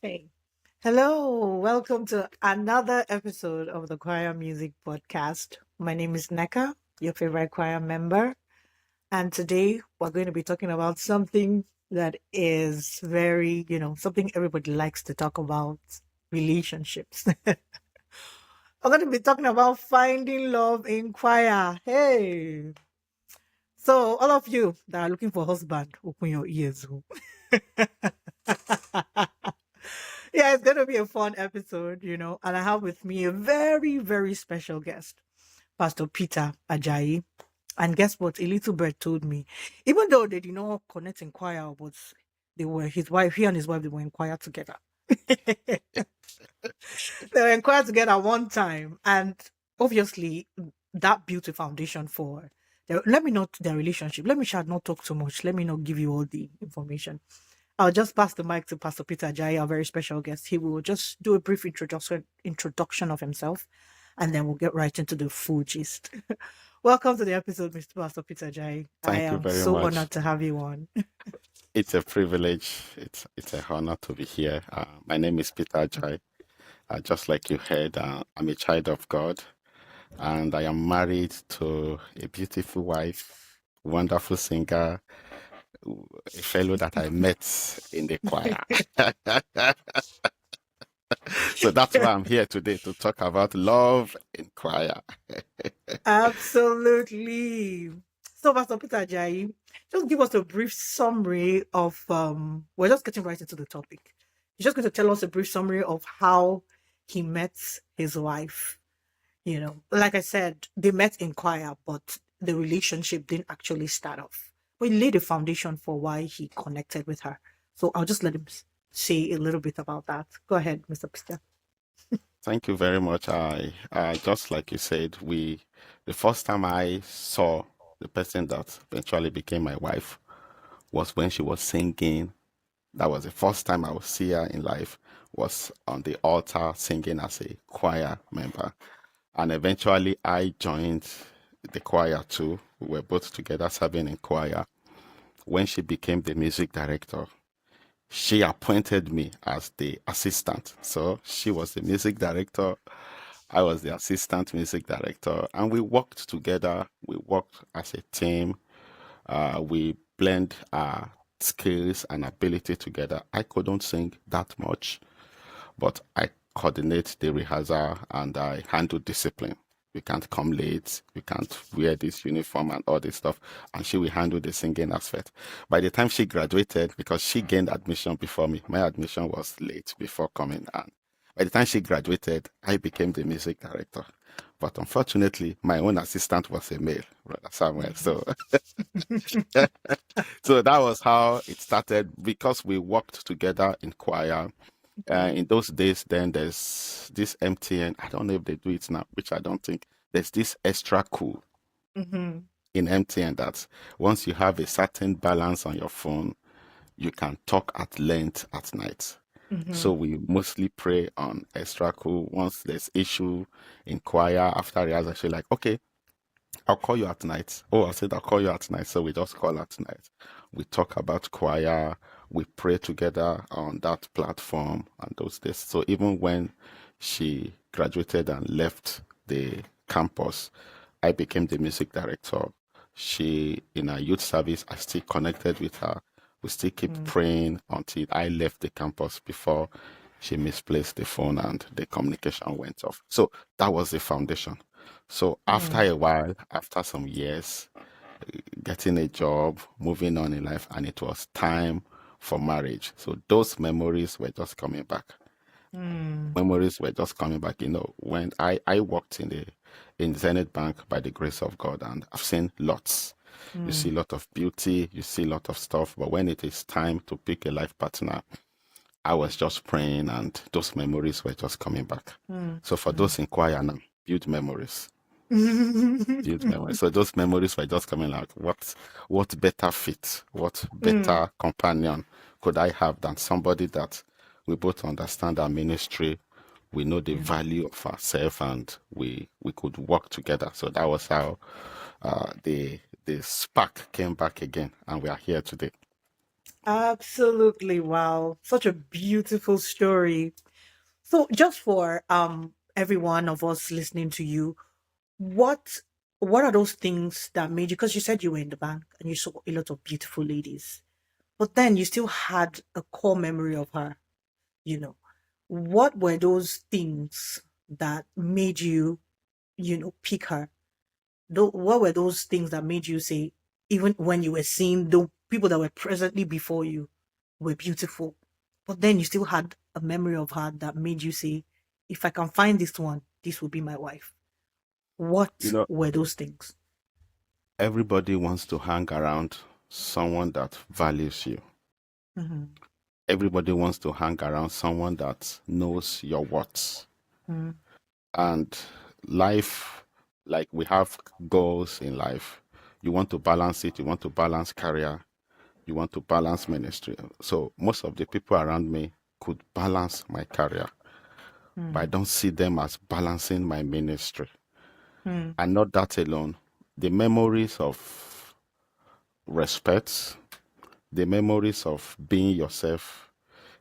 Hey. Hello, welcome to another episode of the Choir Music Podcast. My name is Neka, your favorite choir member, and today we're going to be talking about something that is something everybody likes to talk about relationships. We're going to be talking about finding love in choir. Hey, so all of you that are looking for a husband, open your ears. Yeah, it's going to be a fun episode, and I have with me a very, very special guest, Pastor Peter Ajayi. And guess what? A little bird told me, even though they did not connect in choir, but he and his wife, they were in choir together. They were in choir together one time. And obviously, that built a foundation for, let me not their relationship. Let me shall not talk too much. Let me not give you all the information. I'll just pass the mic to Pastor Peter Jai, our very special guest. He will just do a brief introduction of himself, and then we'll get right into the full gist. Welcome to the episode, Mr. Pastor Peter Jai. I Thank you am very so much. honored to have you on. It's a privilege. It's an honor to be here. My name is Peter Jai. Just like you heard, I'm a child of God, and I am married to a beautiful wife, wonderful singer, a fellow that I met in the choir. So that's why I'm here today to talk about love in choir. Absolutely. So, Pastor Peter Jai, just give us a brief summary of. We're just getting right into the topic. You're just going to tell us a brief summary of how he met his wife. Like I said, they met in choir, but the relationship didn't actually start off. But he laid a foundation for why he connected with her. So I'll just let him say a little bit about that. Go ahead, Mr. Pista. Thank you very much. Just like you said, the first time I saw the person that eventually became my wife was when she was singing. That was the first time I would see her in life, was on the altar singing as a choir member. And eventually I joined the choir too. We were both together serving in choir. When she became the music director, she appointed me as the assistant. So she was the music director. I was the assistant music director. And we worked together. We worked as a team. We blend our skills and ability together. I couldn't sing that much, but I coordinate the rehearsal and I handle discipline. We can't come late, we can't wear this uniform and all this stuff. And she will handle the singing aspect. By the time she graduated, because she gained admission before me, my admission was late before coming. And by the time she graduated, I became the music director. But unfortunately, my own assistant was a male, Brother Samuel. So, so that was how it started because we worked together in choir. In those days, then there's this MTN. I don't know if they do it now, which I don't think. There's this extra cool Mm-hmm. in MTN that once you have a certain balance on your phone, you can talk at length at night. Mm-hmm. So we mostly pray on extra cool. Once there's issue in choir after rehearsal, she's like, okay, I'll call you at night. Oh, I said I'll call you at night. So we just call at night. We talk about choir. We pray together on that platform and those days. So even when she graduated and left the campus, I became the music director. She, in her youth service, I still connected with her. We still keep praying until I left the campus before she misplaced the phone and the communication went off. So that was the foundation. So after Mm-hmm. a while, after some years, getting a job, moving on in life, and it was time for marriage. So those memories were just coming back. Memories were just coming back. When I worked in Zenith Bank by the grace of God, and I've seen lots. You see a lot of beauty, you see a lot of stuff, but when it is time to pick a life partner, I was just praying and those memories were just coming back. So for those in choir now, build memories. Build memories. So those memories were just coming like, what better fit, what better companion could I have than somebody that we both understand our ministry, we know the value of ourselves, and we could work together. So that was how the spark came back again, and we are here today. Absolutely. Wow. Such a beautiful story. So just for every one of us listening to you, what what are those things that made you, because you said you were in the bank and you saw a lot of beautiful ladies, but then you still had a core memory of her, you know. What were those things that made you, pick her? What were those things that made you say, even when you were seeing the people that were presently before you were beautiful, but then you still had a memory of her that made you say, if I can find this one, this will be my wife? You What know, were those things? everybody wants to hang around someone that values you. Mm-hmm. Everybody wants to hang around someone that knows your worth. Mm-hmm. And life, like we have goals in life. You want to balance it, you want to balance career, you want to balance ministry. So most of the people around me could balance my career, but I don't see them as balancing my ministry. Mm-hmm. And not that alone, the memories of respect, the memories of being yourself,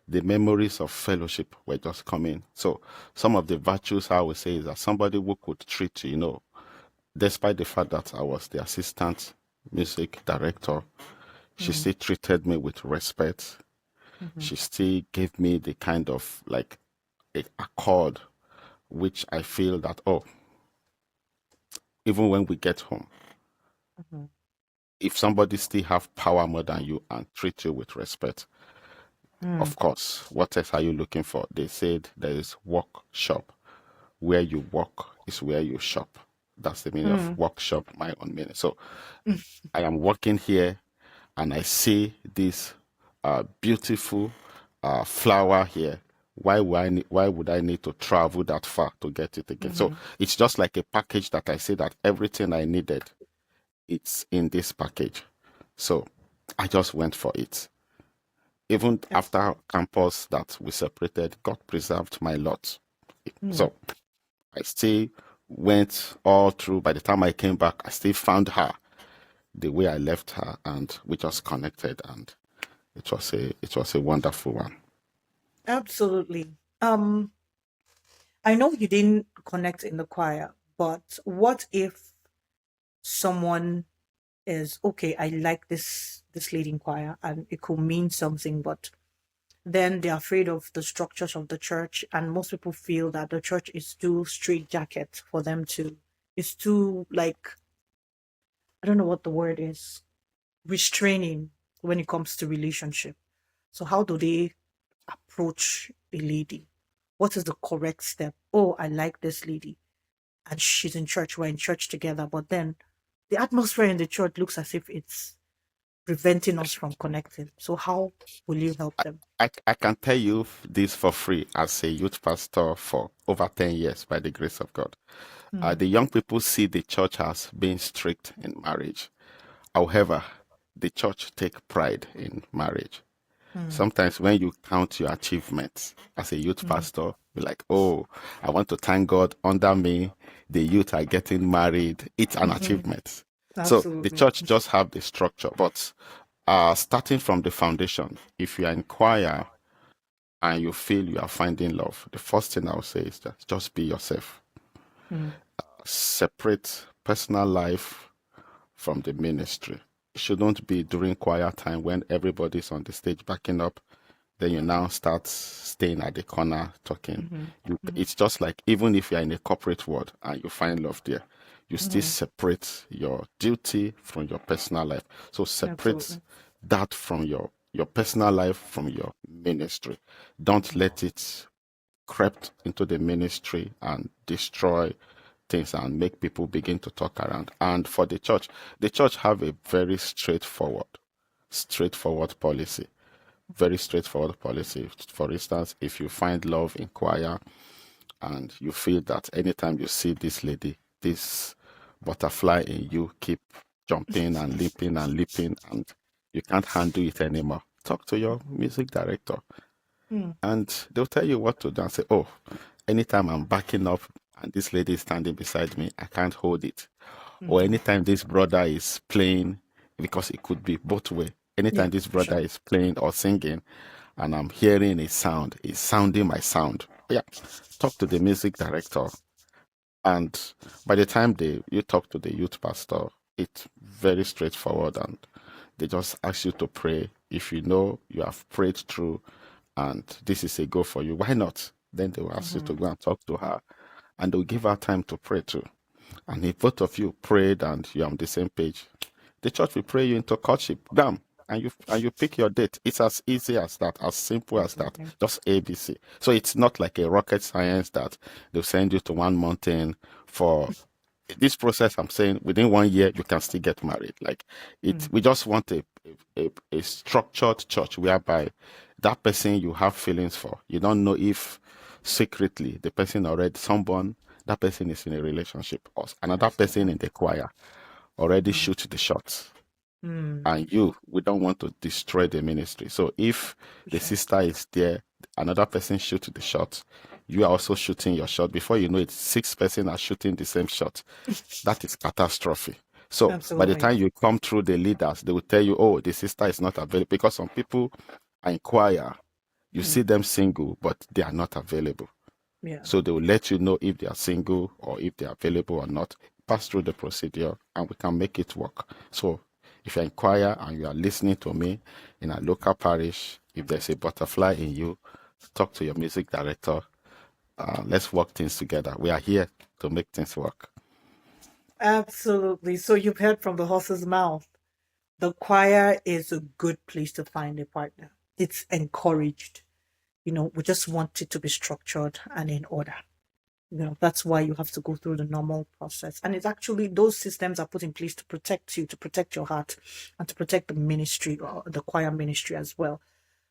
the memories of fellowship were just coming. So some of the virtues I would say is that somebody who could treat you, despite the fact that I was the assistant music director, she Mm-hmm. still treated me with respect. Mm-hmm. She still gave me the kind of like a accord which I feel that, oh, even when we get home, Mm-hmm. if somebody still have power more than you and treat you with respect, Mm-hmm. of course, what else are you looking for? They said there is workshop. Where you work is where you shop. That's the meaning of workshop, my own meaning. So I am working here and I see this beautiful flower here. Why would I need to travel that far to get it again? So Mm-hmm. it's just like a package that I say that everything I needed, it's in this package. So I just went for it. Even after Absolutely. campus that we separated, God preserved my lot. Mm. So I still went all through. By the time I came back, I still found her the way I left her, and we just connected, and it was a wonderful one. Absolutely. I know you didn't connect in the choir, but what if someone is okay, I like this leading choir and it could mean something, but then they're afraid of the structures of the church, and most people feel that the church is too straitjacket for them to, it's too, like, I don't know what the word is, restraining when it comes to relationship. So how do they approach a lady? What is the correct step? Oh, I like this lady and she's in church, we're in church together, but then the atmosphere in the church looks as if it's preventing us from connecting. So how will you help them? I can tell you this for free as a youth pastor for over 10 years by the grace of God. Mm, The young people see the church as being strict in marriage. However, the church take pride in marriage. mm, Sometimes when you count your achievements as a youth mm, pastor, be like, oh, I want to thank God under me, the youth are getting married. It's an mhm. achievement. So the Absolutely. church just have the structure, but starting from the foundation, if you are in choir and you feel you are finding love, the first thing I would say is that just be yourself. Mm, Separate personal life from the ministry. It shouldn't be during choir time when everybody's on the stage backing up. Then you now start staying at the corner talking. mhm, mhm, It's just like even if you're in a corporate world and you find love there, you still mhm. separate your duty from your personal life. So separate Absolutely. that from your personal life from your ministry. Don't Mhm, let it crept into the ministry and destroy things and make people begin to talk around. And for the church have a very straightforward policy. Very straightforward policy. For instance, if you find love in choir and you feel that anytime you see this lady, this butterfly in you keep jumping and leaping and you can't handle it anymore, talk to your music director mm, and they'll tell you what to do and say, oh, anytime I'm backing up and this lady is standing beside me, I can't hold it. Or mhm, anytime this brother is playing, because it could be both way. Yeah, Anytime this for brother sure. is playing or singing and I'm hearing a sound, it's sounding my sound. Yeah, talk to the music director. And by the time you talk to the youth pastor, it's very straightforward, and they just ask you to pray. If you know you have prayed through and this is a go for you, why not? Then they will ask you to Hmm. go and talk to her, and they'll give her time to pray too. And if both of you prayed and you're on the same page, the church will pray you into courtship. Bam. And you pick your date. It's as easy as that, as simple as that. Absolutely. Just ABC. So it's not like a rocket science that they'll send you to one mountain for this process. I'm saying within 1 year you can still get married. Like it, Mm. we just want a structured church whereby that person you have feelings for, you don't know if secretly the person already someone that person is in a relationship or another person in the choir already Mhm. shoot the shots. Mm. And we don't want to destroy the ministry. So if For the sure. sister is there, another person shoot the shot, you are also shooting your shot. Before you know it, six person are shooting the same shot. That is catastrophe. So by the Absolutely. time you come through the leaders, they will tell you, oh, the sister is not available. Because some people inquire, you see Mm. them single, but they are not available. Yeah. So they will let you know if they are single or if they are available or not. Pass through the procedure and we can make it work. So if you inquire and you are listening to me in a local parish, if there's a butterfly in you, talk to your music director. Let's work things together. We are here to make things work. Absolutely. So you've heard from the horse's mouth. The choir is a good place to find a partner. It's encouraged. We just want it to be structured and in order. That's why you have to go through the normal process. And it's actually those systems are put in place to protect you, to protect your heart, and to protect the ministry or the choir ministry as well.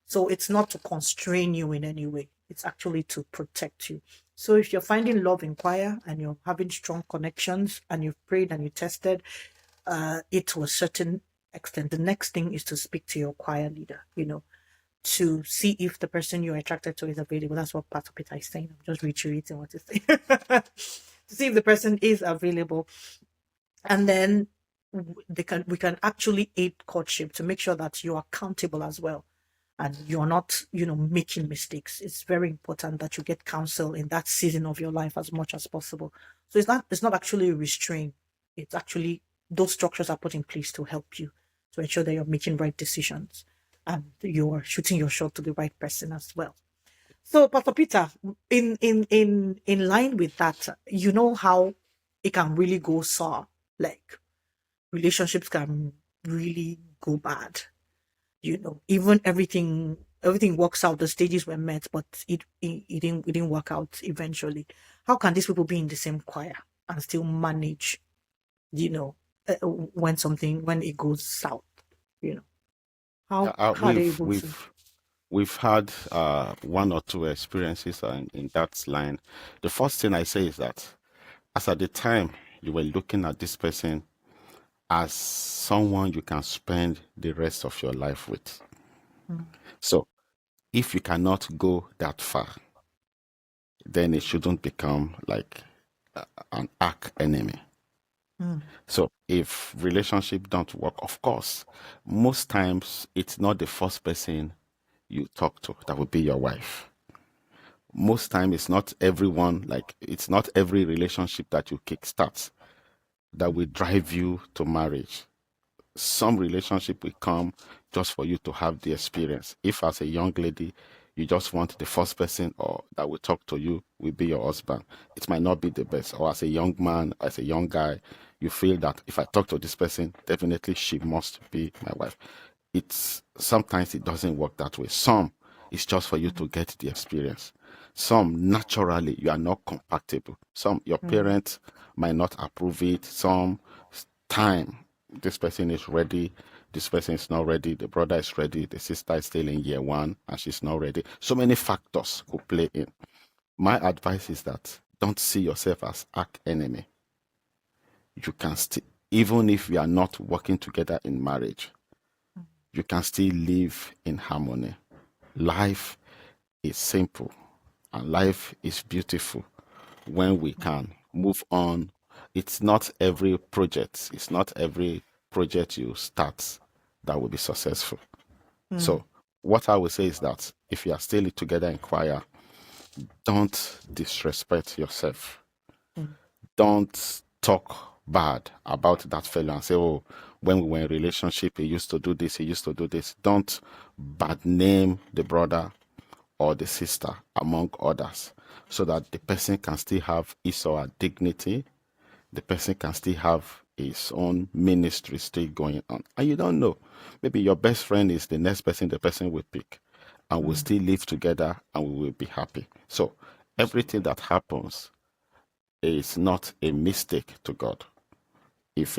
So it's not to constrain you in any way. It's actually to protect you. So if you're finding love in choir and you're having strong connections and you've prayed and you tested it to a certain extent, the next thing is to speak to your choir leader, to see if the person you're attracted to is available. That's what Pastor Peter is saying. I'm just reiterating what he's saying. To see if the person is available. And then we can actually aid courtship to make sure that you're accountable as well and you're not making mistakes. It's very important that you get counsel in that season of your life as much as possible. So it's not actually a restraint. It's actually those structures are put in place to help you to ensure that you're making right decisions and you're shooting your shot to the right person as well. So Pastor Peter, in line with that, you know how it can really go sour. Like relationships can really go bad. Even everything works out. The stages were met, but it didn't work out eventually. How can these people be in the same choir and still manage? You know, when it goes south. You know, Yeah, how are they able to? we've had one or two experiences in that line. The first thing I say is that as at the time you were looking at this person as someone you can spend the rest of your life with. Mm, So if you cannot go that far, then it shouldn't become like an arch enemy. mm, So if relationship don't work, of course, most times it's not the first person you talk to that will be your wife. Most time it's not everyone, like it's not every relationship that you kickstart that will drive you to marriage. Some relationship will come just for you to have the experience. If as a young lady, you just want the first person or that will talk to you will be your husband, it might not be the best. Or as a young man, as a young guy, you feel that if I talk to this person, definitely she must be my wife. It's sometimes it doesn't work that way. Some it's just for you to get the experience. Some naturally you are not compatible. Some your mm, parents might not approve it. Some time this person is ready, this person is not ready, the brother is ready, the sister is still in year one and she's not ready. So many factors could play in. My advice is that don't see yourself as arch enemy. You can still, even if we are not working together in marriage, you can still live in harmony. Life is simple and life is beautiful when we mm, can move on. It's not every project you start that will be successful. Mm, So what I would say is that if you are still together in choir, don't disrespect yourself. mm, Don't talk bad about that fellow and say, oh, when we were in a relationship, he used to do this, he used to do this. Don't bad name the brother or the sister among others, so that the person can still have his or her dignity, the person can still have his own ministry still going on. And you don't know. Maybe your best friend is the next person the person will pick, and we'll mm. still live together and we will be happy. So everything Absolutely. that happens is not a mistake to God. If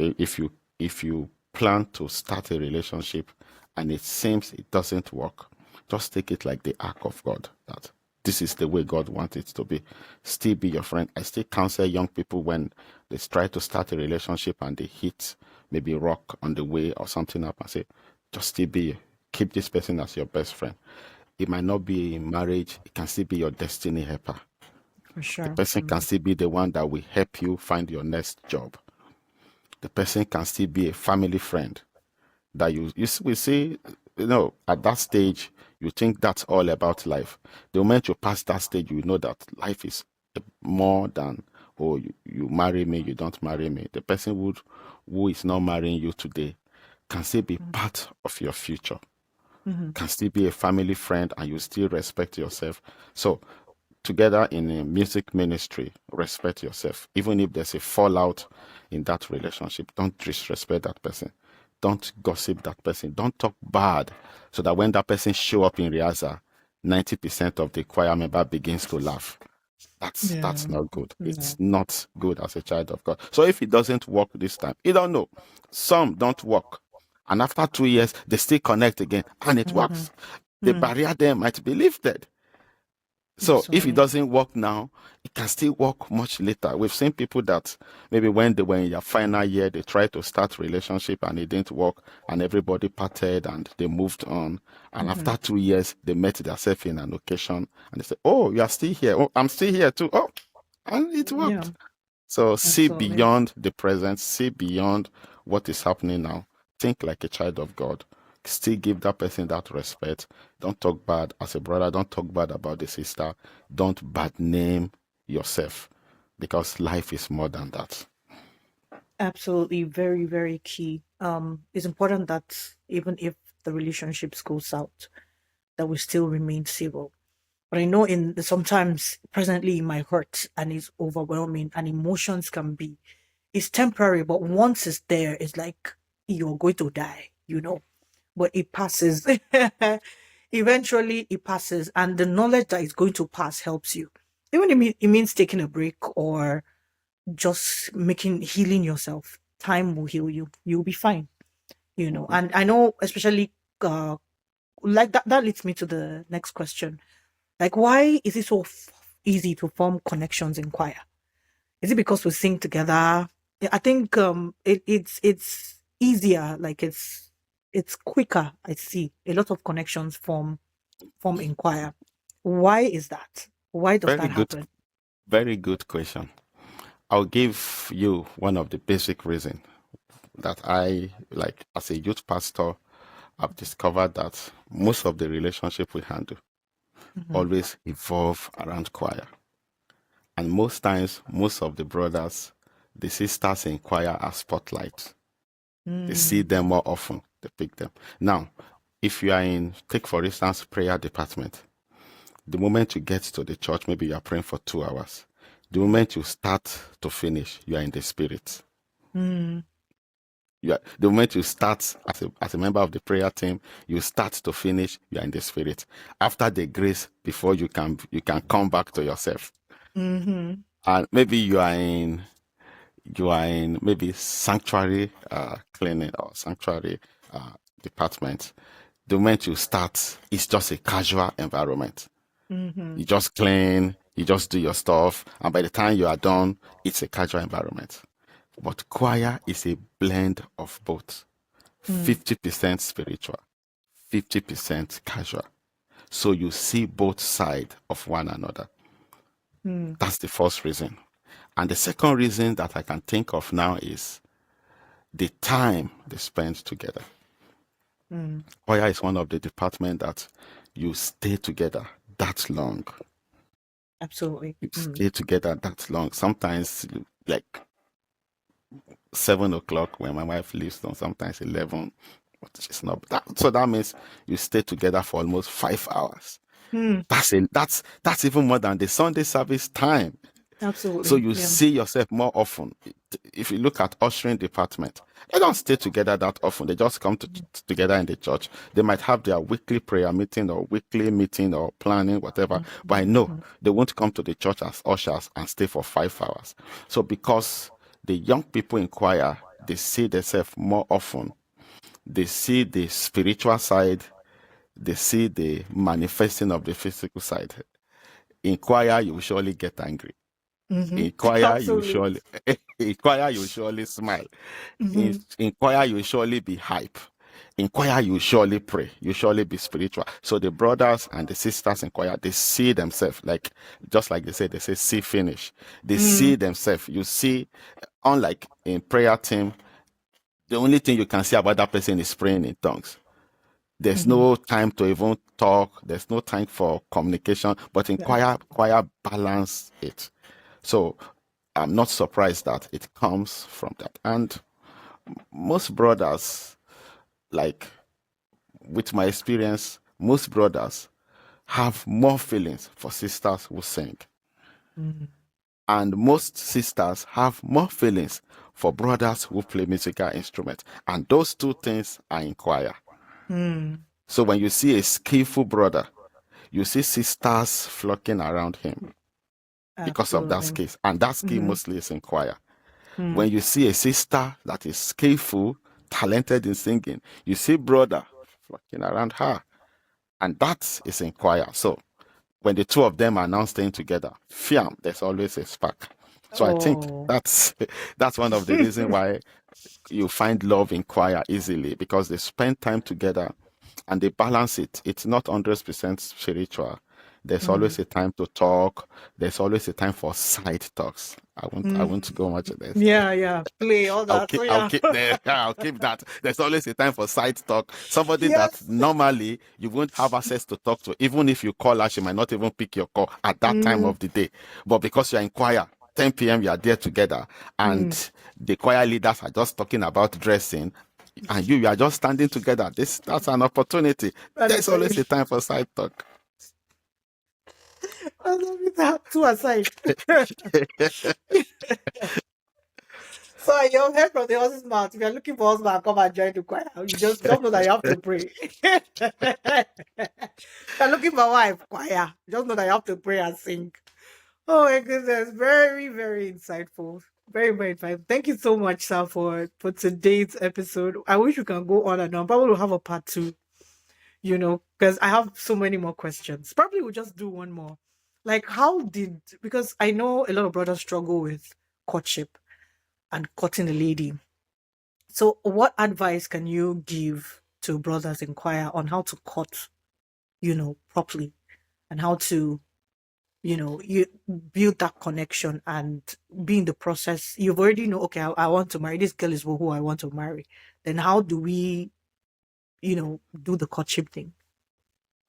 you plan to start a relationship and it seems it doesn't work, just take it like the ark of God, that this is the way God wants it to be. Still be your friend. I still counsel young people when they try to start a relationship and they hit maybe rock on the way or something up, and say, just still be, keep this person as your best friend. It might not be in marriage, it can still be your destiny helper. For The sure. person can still be the one that will help you find your next job. The person can still be a family friend that we see, at that stage, you think that's all about life. The moment you pass that stage, you know that life is more than, oh, you marry me, you don't marry me. The person who is not marrying you today can still be Mm, part of your future, mhm, can still be a family friend, and you still respect yourself. So together in a music ministry, respect yourself. Even if there's a fallout in that relationship, don't disrespect that person. Don't gossip that person. Don't talk bad, so that when that person show up in rehearsal, 90% of the choir member begins to laugh. That's yeah. not good. No. It's not good as a child of God. So if it doesn't work this time, you don't know. Some don't work. And after 2 years, they still connect again and it Mhm, works. The mm. barrier there might be lifted. So if it Absolutely. doesn't work now, it can still work much later. We've seen people that maybe when they were in their final year, they tried to start relationship and it didn't work, and everybody parted and they moved on. And Mhm. after 2 years, they met themselves in an occasion and they said, "Oh, you are still here. Oh, I'm still here too. Oh," and it Yeah, worked. So see absolutely. beyond the present, see beyond what is happening now. Think like a child of God. Still give that person that respect. Don't talk bad as a brother. Don't talk bad about the sister. Don't bad name yourself, because life is more than that. Absolutely. Very, very key. It's important that even if the relationships goes out, that we still remain civil. But I know in sometimes presently it might hurt and it's overwhelming and emotions can be, it's temporary, but once it's there, it's like you're going to die. But it passes. Eventually it passes, and the knowledge that it's going to pass helps you. Even if it means taking a break or just making healing yourself. Time will heal you. You'll be fine. Mhm. And I know, especially like that leads me to the next question. Like, why is it so easy to form connections in choir? Is it because we sing together? Yeah, I think it's easier. Like it's quicker. I see a lot of connections form in choir. Why is that? Why does Very that good, happen? very good question. I'll give you one of the basic reasons that I like as a youth pastor. I've discovered that most of the relationship we handle Hmm. always evolve around choir. And most times, most of the brothers, the sisters in choir are spotlight. They see Mm, them more often. They pick them. Now, if you are in, take for instance, prayer department, the moment you get to the church, maybe you are praying for 2 hours. The moment you start to finish, you are in the spirit. mm, The moment you start as a member of the prayer team, you start to finish, you are in the spirit. After the grace, before you can come back to yourself. mm-hmm, And maybe you are in maybe sanctuary cleaning or sanctuary uh, department. The moment you start, it's just a casual environment. mm-hmm, You just clean, you just do your stuff, and by the time you are done, it's a casual environment. But choir is a blend of both, mm, 50% spiritual, 50% casual. So you see both sides of one another. mm, That's the first reason. And the second reason that I can think of now is the time they spend together. Mm. Choir is one of the departments that you stay together that long. Absolutely. You Mm. stay together that long. Sometimes like 7 o'clock when my wife leaves, on sometimes 11. But she's not. So that means you stay together for almost 5 hours. Mm. That's even more than the Sunday service time. So Absolutely. you Yeah. see yourself more often. If you look at ushering department, they don't stay together that often. They just come together in the church. They might have their weekly prayer meeting or weekly meeting or planning, whatever. But I know Mm. they won't come to the church as ushers and stay for 5 hours. So because the young people in choir, they see themselves more often. They see the spiritual side. They see the manifesting of the physical side. In choir, you will surely get angry. Mm-hmm. In choir, you Absolutely. surely in choir you surely smile. In, Mm-hmm. in choir, you surely be hype. In choir, you surely pray. You surely be spiritual. So the brothers and the sisters in choir, they see themselves like, just like they say, see finish. They Mm. see themselves. You see, unlike in prayer team, the only thing you can see about that person is praying in tongues. There's Mm-hmm. no time to even talk. There's no time for communication. But in Yeah. choir balance it. So I'm not surprised that it comes from that. And most brothers, like with my experience, most brothers have more feelings for sisters who sing. Mm. And most sisters have more feelings for brothers who play musical instruments. And those two things are in choir. Mm. So when you see a skillful brother, you see sisters flocking around him because of that Absolutely. skill. And that skill Mm-hmm. mostly is in choir. Mm. When you see a sister that is skillful, talented in singing, you see brother flocking around her. And that is in choir. So when the two of them are now staying together, fiam, there's always a spark. So I think Oh. that's that's one of the reasons why you find love in choir easily, because they spend time together and they balance it. It's not 100% spiritual. There's Mm. always a time to talk. There's always a time for side talks. I won't go much of this. Yeah, yeah. Play all that. So I'll yeah. keep there. I'll keep that. There's always a time for side talk. Somebody that Yes. normally you won't have access to talk to, even if you call her, she might not even pick your call at that time Mm. of the day. But because you're in choir, 10 p.m. you are there together, Mm. and the choir leaders are just talking about dressing, and you are just standing together. That's an opportunity. And There's always a time for side talk. I love it. That two aside. So you heard from the horse's mouth. If you're looking for husband, come and join the choir. You just know that you have to pray. You're looking for wife, choir. Just know that you have to pray and sing. Oh my goodness, very, very insightful. Very, very insightful. Thank you so much, sir, for today's episode. I wish we can go on and on. Probably we'll have a part two, because I have so many more questions. Probably we'll just do one more. Like, because I know a lot of brothers struggle with courtship and courting a lady. So, what advice can you give to brothers in choir on how to court, properly, and how to you build that connection and be in the process? You've already know, okay, I want to marry this girl, is who I want to marry. Then how do we, do the courtship thing?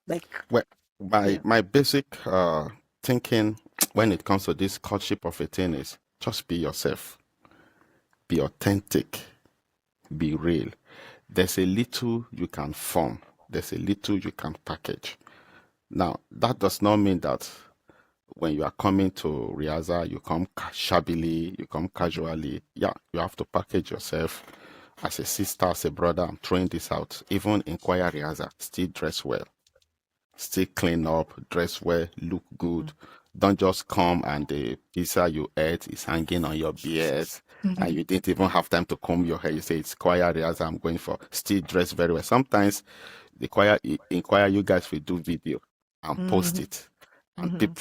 Like, Well, my yeah. my basic thinking when it comes to this courtship of a thing is just be yourself, be authentic, be real. There's a little you can form, there's a little you can package. Now, that does not mean that when you are coming to rehearsal, you come shabbily, you come casually. Yeah, you have to package yourself as a sister, as a brother. I'm throwing this out. Even in choir rehearsal, still dress well, still clean up, dress well, look good. Don't just come and the pizza you ate is hanging on your beard and Mhm. you didn't even have time to comb your hair. You say it's choir rehearsal I'm going for. Still dress very well. Sometimes the choir in choir you guys will do video and post Mhm. it, and Mhm.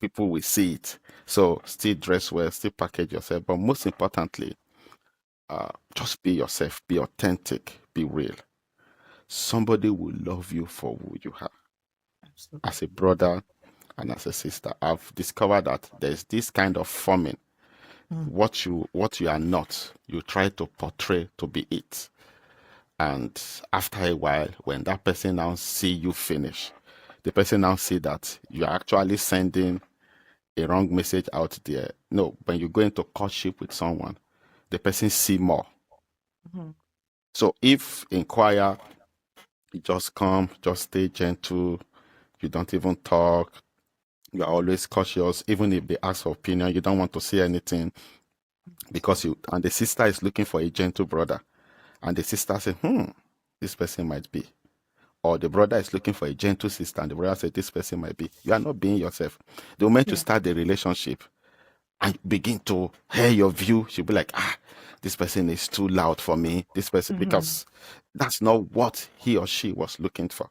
people will see it. So still dress well, still package yourself, but most importantly, just be yourself, be authentic, be real. Somebody will love you for who you are Absolutely. as a brother and as a sister. I've discovered that there's this kind of forming. Mm. What you are not, you try to portray to be it. And after a while, when that person now see you finish, the person now see that you are actually sending a wrong message out there. No, when you go into courtship with someone, the person see more. Mhm. So if inquire, you just come, just stay gentle, you don't even talk, you are always cautious, even if they ask for opinion, you don't want to say anything because you, and the sister is looking for a gentle brother. And the sister said, this person might be. Or the brother is looking for a gentle sister, and the brother said, this person might be. You are not being yourself. The moment you Yeah. start the relationship and begin to hear your view, she'll be like, this person is too loud for me. This person, Mhm. because that's not what he or she was looking for.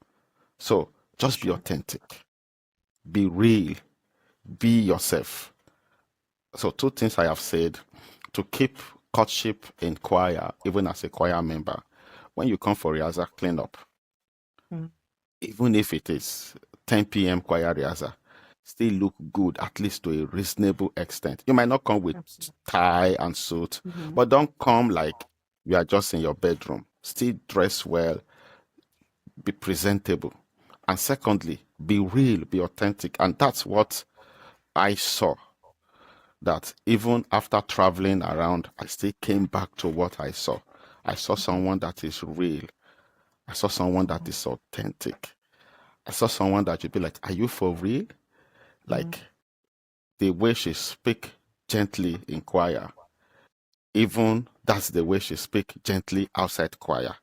So For just be sure. authentic, be real, be yourself. So, two things I have said to keep courtship in choir, even as a choir member. When you come for rehearsal, clean up. Mm. Even if it is 10 p.m. choir rehearsal, still look good, at least to a reasonable extent. You might not come with Absolutely. tie and suit, Mhm. but don't come like you are just in your bedroom. Still dress well, be presentable. And secondly, be real, be authentic. And that's what I saw, that even after traveling around, I still came back to what I saw. I saw Mhm. someone that is real. I saw someone that is authentic. I saw someone that you'd be like, are you for real? Mhm. Like the way she speak gently in choir, even that's the way she speak gently outside choir.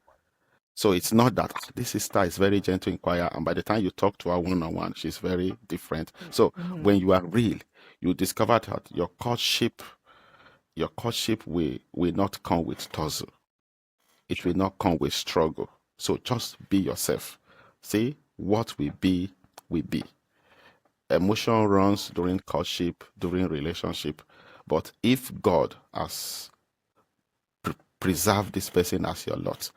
So it's not that this sister is very gentle in choir, and by the time you talk to her one on one, she's very different. So Mhm. when you are real, you discover that your courtship will not come with tussle. It will Sure. not come with struggle. So just be yourself. See, what will be, will be. Emotion runs during courtship, during relationship. But if God has preserved this person as your lot,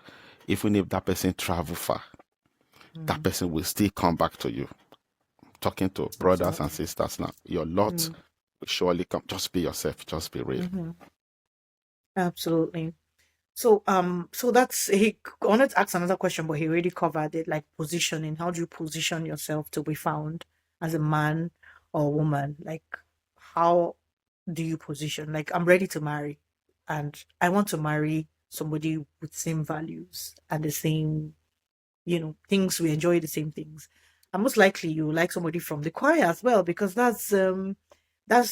even if that person travel far, that Mm. person will still come back to you. Talking to brothers and Absolutely. sisters now, your lot Mm. will surely come. Just be yourself. Just be real. Mhm. Absolutely. So that's he I wanted to ask another question, but he already covered it, like positioning. How do you position yourself to be found as a man or woman? Like, how do you position? Like, I'm ready to marry, and I want to marry somebody with same values and the same, things. We enjoy the same things. And most likely you like somebody from the choir as well, because that's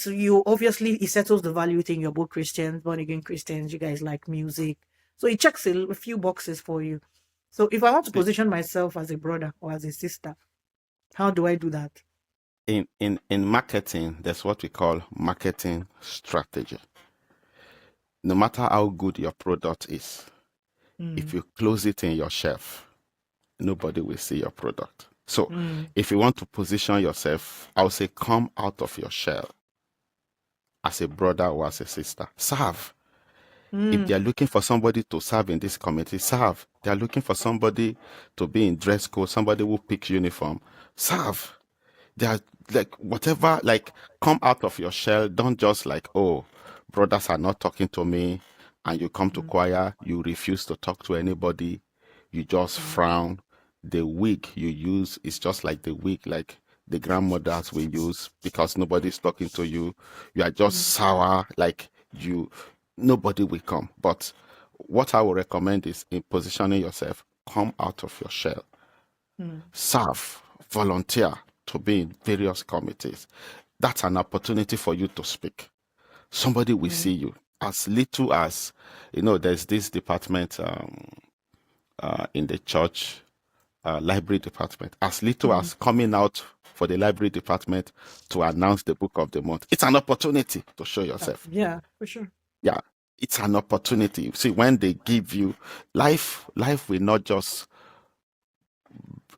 you obviously it settles the value thing. You're both Christians, born again Christians, you guys like music. So it checks a few boxes for you. So if I want to See, position myself as a brother or as a sister, how do I do that? in marketing, there's what we call marketing strategy. No matter how good your product is, if Mm, you close it in your shelf, nobody will see your product. So mm, if you want to position yourself, I would say come out of your shell as a brother or as a sister. Serve. If mm, they are looking for somebody to serve in this committee, serve. They are looking for somebody to be in dress code, somebody who picks uniform, serve. They are like whatever, like come out of your shell. Don't just like, oh, brothers are not talking to me, and you come to mm, choir, you refuse to talk to anybody, you just mm, frown. The wig you use is just like the wig like the grandmothers will use because nobody's talking to you. You are just mm, sour, like you nobody will come. But what I would recommend is in positioning yourself, come out of your shell, mm, serve, volunteer to be in various committees. That's an opportunity for you to speak. Somebody will mm, see you. As little as, there's this department in the church, library department, as little mm. as coming out for the library department to announce the book of the month. It's an opportunity to show yourself. Yeah, for sure. Yeah, it's an opportunity. See, when they give you life will not just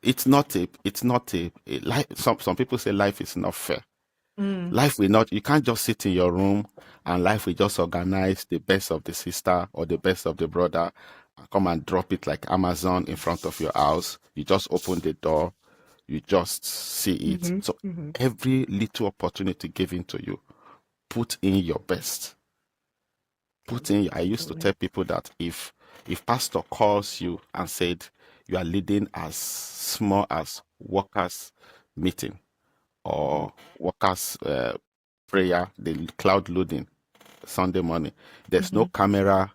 it's not a life. Some people say life is not fair. Mm, Life will not, you can't just sit in your room and life will just organize the best of the sister or the best of the brother and come and drop it like Amazon in front of your house. You just open the door, you just see it. mm-hmm, So mm-hmm. every little opportunity given to you, put in your best. Put in, I used to Absolutely. tell people that if If pastor calls you and said you are leading as small as workers meeting or workers prayer, the cloud loading Sunday morning, there's no Mm-hmm. camera,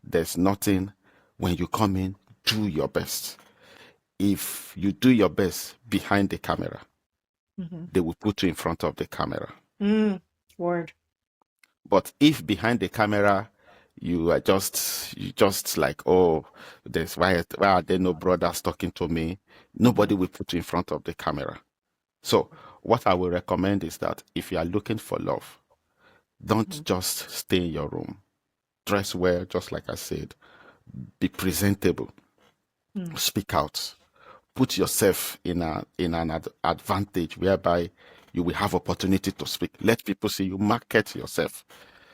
there's nothing. When you come in, do your best. If you do your best behind the camera, Mm-hmm. they will put you in front of the camera. Word. But if behind the camera you just like, oh, there's why are there no brothers talking to me? Mm-hmm. Nobody will put you in front of the camera. So what I will recommend is that if you are looking for love, don't Mm-hmm. just stay in your room. Dress well, just like I said. Be presentable. Mm-hmm. Speak out. Put yourself in an advantage whereby you will have opportunity to speak. Let people see you. Market yourself.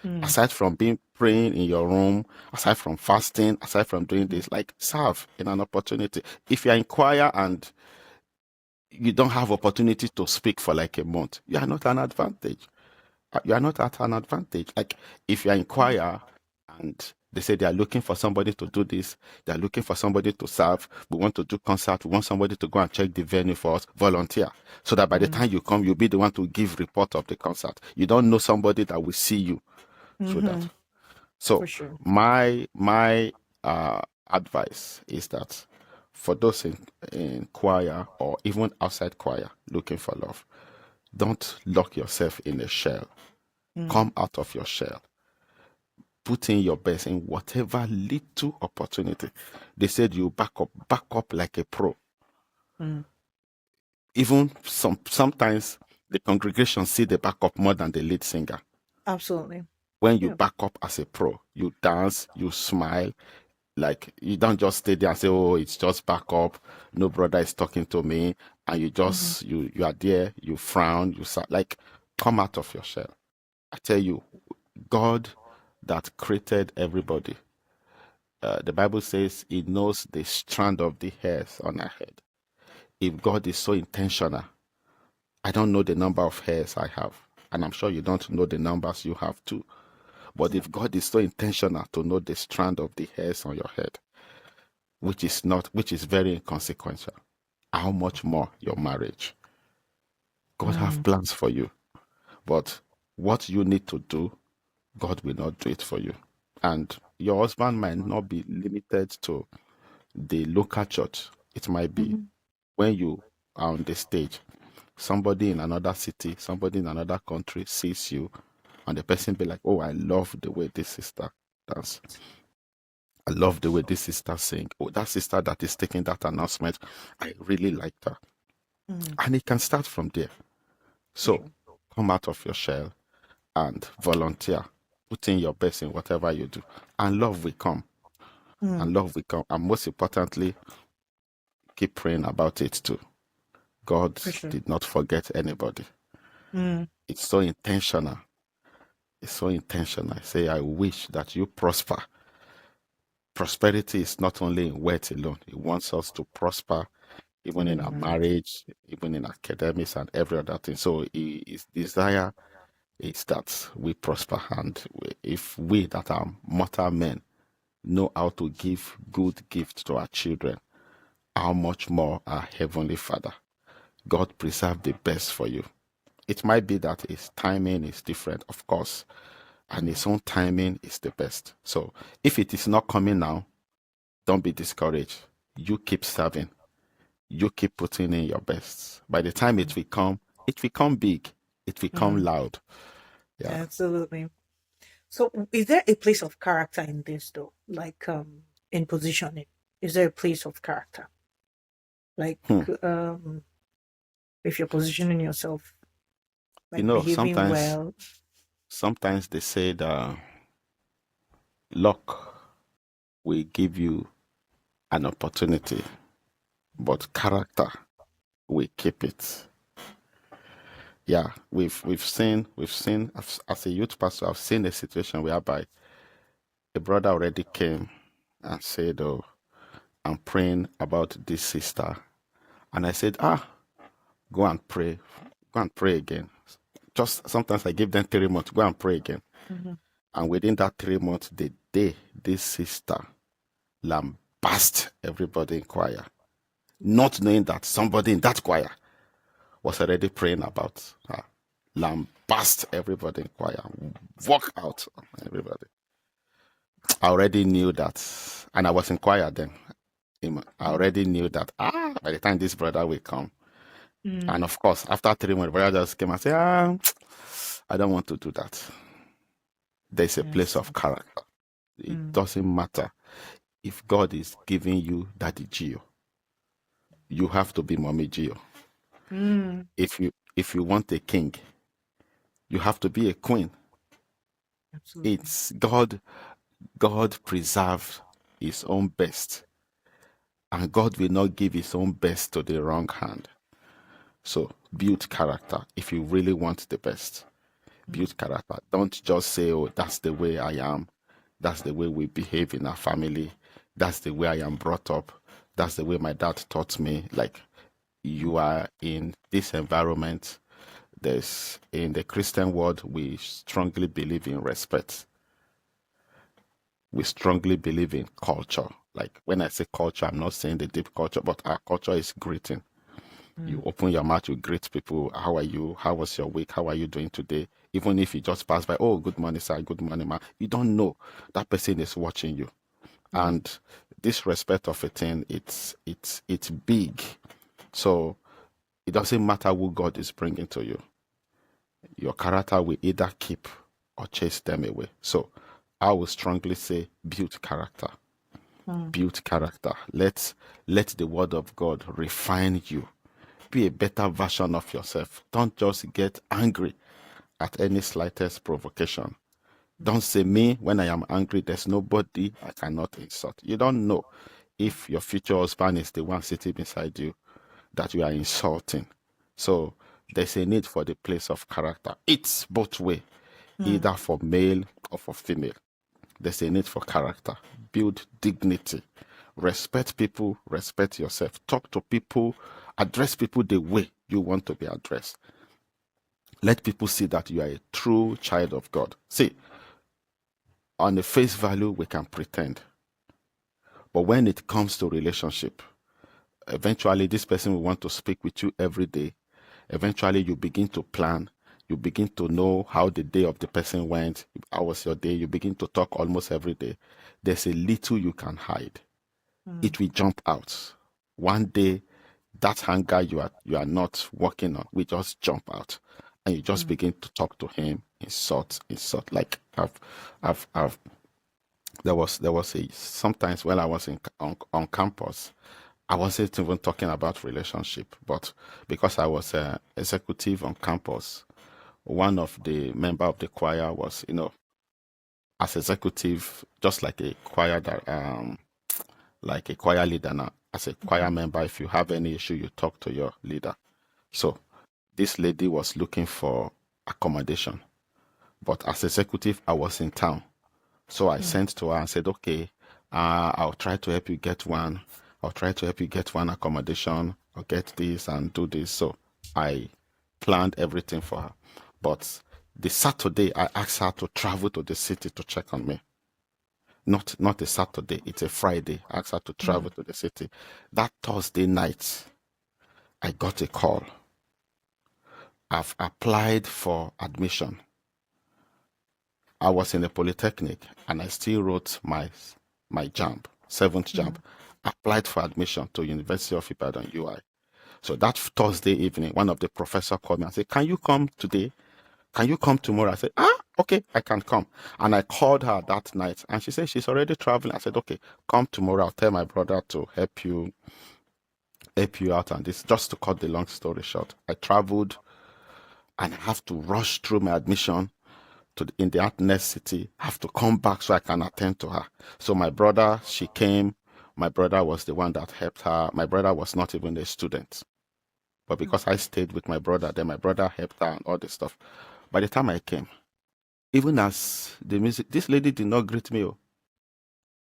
Aside from being praying in your room, aside from fasting, aside from doing Mm-hmm. this, like serve in an opportunity. If you're in choir and you don't have opportunity to speak for like a month, you are not an advantage. You are not at an advantage. Like if you're in choir and they say they are looking for somebody to do this, they are looking for somebody to serve, we want to do concert, we want somebody to go and check the venue for us, volunteer. So that by the time you come, you'll be the one to give report of the concert. You don't know somebody that will see you through Mm-hmm. that. So For sure. my advice is that for those in choir or even outside choir looking for love, don't lock yourself in a shell. Mm. Come out of your shell. Put in your best in whatever little opportunity. They said you back up like a pro. Mm. Even sometimes the congregation see the backup more than the lead singer. Absolutely. When you Yeah. back up as a pro, you dance, you smile, like you don't just stay there and say, oh, it's just back up, no brother is talking to me, and you Mm-hmm. just you are there, you frown, like come out of your shell. I tell you, God that created everybody, the Bible says he knows the strand of the hairs on our head. If God is so intentional, I don't know the number of hairs I have, and I'm sure you don't know the numbers you have too. But Yeah. if God is so intentional to know the strand of the hairs on your head, which is very inconsequential, how much more your marriage? God have Mm. plans for you, but what you need to do, God will not do it for you. And your husband might not be limited to the local church. It might be Mm-hmm. when you are on the stage, somebody in another city, somebody in another country sees you, and the person be like, oh, I love the way this sister dance. I love the way this sister sing. Oh, that sister that is taking that announcement, I really like that. Mm. And it can start from there. For So sure. come out of your shell and volunteer. Put in your best in whatever you do. And love will come. Mm. And love will come. And most importantly, keep praying about it too. God For sure. did not forget anybody. Mm. It's so intentional. It's so intentional. I say, I wish that you prosper. Prosperity is not only in wealth alone. He wants us to prosper even in our Mm-hmm. marriage, even in academics and every other thing. So his desire is that we prosper. And if we that are mortal men know how to give good gifts to our children, how much more our Heavenly Father? God preserve the best for you. It might be that his timing is different, of course, and Mm. his own timing is the best. So if it is not coming now, don't be discouraged. You keep serving. You keep putting in your best. By the time it will come big. It will come Mm. loud. Yeah. Absolutely. So, is there a place of character in this, though? Like, in positioning, is there a place of character? Like, Hmm. if you're positioning yourself, You like know, behaving well. sometimes they say that luck will give you an opportunity, but character will keep it. Yeah, we've seen as a youth pastor, I've seen a situation whereby a brother already came and said, "Oh, I'm praying about this sister," and I said, "Ah, go and pray again." Just sometimes I give them 3 months, go and pray again, Mm-hmm. and within that 3 months, the day this sister lambast everybody in choir, not knowing that somebody in that choir was already praying about her. Lambast everybody in choir, walk out on everybody. I already knew that, and I was in choir then. I Mm. already knew that, by the time this brother will come, and Mm. of course, after 3 months, brother just came and said, I don't want to do that. There's a place Yes. of character. It Mm. doesn't matter if God is giving you Daddy Gio, you have to be Mommy Gio. Mm. If you want a king, you have to be a queen. Absolutely. It's God preserves his own best, and God will not give his own best to the wrong hand. So build character if you really want the best. Mm. Build character. Don't just say, oh, that's the way I am. That's the way we behave in our family. That's the way I am brought up. That's the way my dad taught me. Like, you are in this environment. There's in the Christian world, we strongly believe in respect. We strongly believe in culture. Like, when I say culture, I'm not saying the deep culture, but our culture is greeting. You Mm. open your mouth, you greet people. How are you? How was your week? How are you doing today? Even if you just pass by, oh, good morning, sir. Good morning, ma. You don't know that person is watching you. Mm. And this respect of a thing, it's big. So it doesn't matter who God is bringing to you. Your character will either keep or chase them away. So I will strongly say build character. Mm. Build character. Let the word of God refine you. Be a better version of yourself. Don't just get angry at any slightest provocation. Don't say, me, when I am angry, there's nobody I cannot insult. You don't know if your future husband is the one sitting beside you that you are insulting. So there's a need for the place of character. It's both way, Mm. either for male or for female. There's a need for character. Build dignity. Respect people, respect yourself. Talk to people, address people the way you want to be addressed. Let people see that you are a true child of God. See, on the face value, we can pretend. But when it comes to relationship, eventually this person will want to speak with you every day. Eventually you begin to plan. You begin to know how the day of the person went. How was your day? You begin to talk almost every day. There's a little you can hide. Mm. It will jump out. One day, that anger you are not working on will just jump out, and you just Mm. begin to talk to him, insult. Like I've there was a sometimes when I was on campus, I wasn't even talking about relationship, but because I was a executive on campus, one of the member of the choir was, as executive, just like a choir that like a choir leader now. As a choir Mhm. member, if you have any issue, you talk to your leader. So this lady was looking for accommodation, but as executive, I was in town. So I Mm. sent to her and said, okay, I'll try to help you get one. I'll try to help you get one accommodation or get this and do this. So I planned everything for her. But the Saturday, I asked her to travel to the city to check on me. Not a Saturday, it's a Friday. I asked her to travel Mm. to the city. That Thursday night, I got a call. I've applied for admission. I was in a polytechnic and I still wrote my jump, seventh jump. Mm. Applied for admission to University of Ibadan UI. So that Thursday evening, one of the professor called me and said, can you come today? Can you come tomorrow? I said, okay, I can come. And I called her that night and she said she's already traveling. I said, okay, come tomorrow. I'll tell my brother to help you out. And this, just to cut the long story short, I traveled and I have to rush through my admission in the next city. I have to come back so I can attend to her. So my brother, she came. My brother was the one that helped her. My brother was not even a student. But Mm. because I stayed with my brother, then my brother helped her and all this stuff. By the time I came, even as the music, this lady did not greet me. Oh.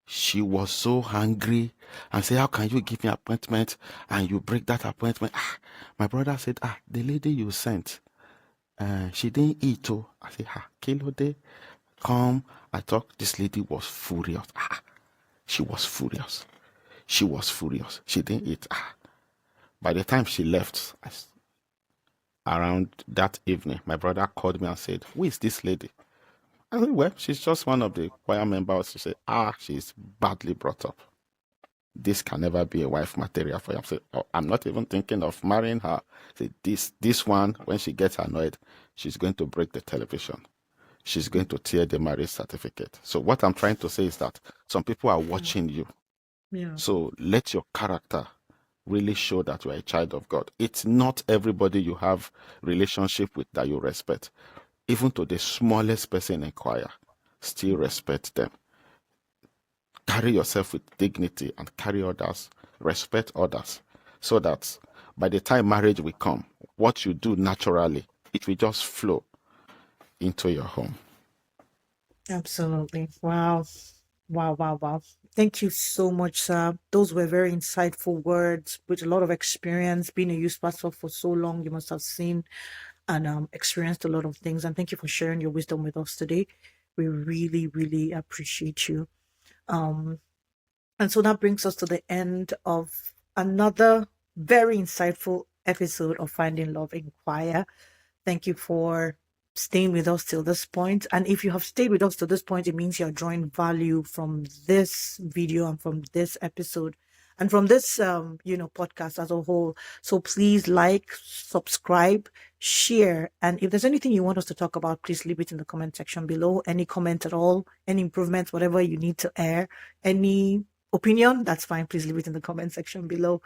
She was so angry and said, how can you give me appointment and you break that appointment? My brother said, the lady you sent, she didn't eat. Oh. I said, kilo day, come. I thought this lady was furious. She was furious. She was furious. She didn't eat. By the time she left, around that evening, my brother called me and said, "Who is this lady?" I said, "Well, she's just one of the choir members." She said, "She's badly brought up. This can never be a wife material for you." I said, "Oh, I'm not even thinking of marrying her." I said, this one, when she gets annoyed, she's going to break the television. She's going to tear the marriage certificate. So what I'm trying to say is that some people are Mm. watching you. Yeah. So let your character really show that you are a child of God. It's not everybody you have relationship with that you respect. Even to the smallest person in choir, still respect them. Carry yourself with dignity and carry others, respect others, so that by the time marriage will come, what you do naturally, it will just flow into your home. Absolutely. Wow. Wow, wow, wow. Thank you so much, sir. Those were very insightful words with a lot of experience. Being a youth pastor for so long, you must have seen and experienced a lot of things. And thank you for sharing your wisdom with us today. We really, really appreciate you. Um, and so that brings us to the end of another very insightful episode of Finding Love in Choir. Thank you for staying with us till this point. And if you have stayed with us to this point, it means you're drawing value from this video and from this episode and from this podcast as a whole. So please like, subscribe, share, and if there's anything you want us to talk about, please leave it in the comment section below. Any comment at all, any improvements, whatever you need to air, any opinion, that's fine. Please leave it in the comment section below.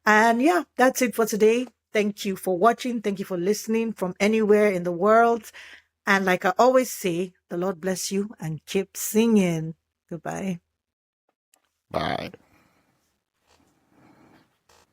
And yeah, that's it for today. Thank you for watching. Thank you for listening from anywhere in the world. And like I always say, the Lord bless you and keep singing. Goodbye. Bye.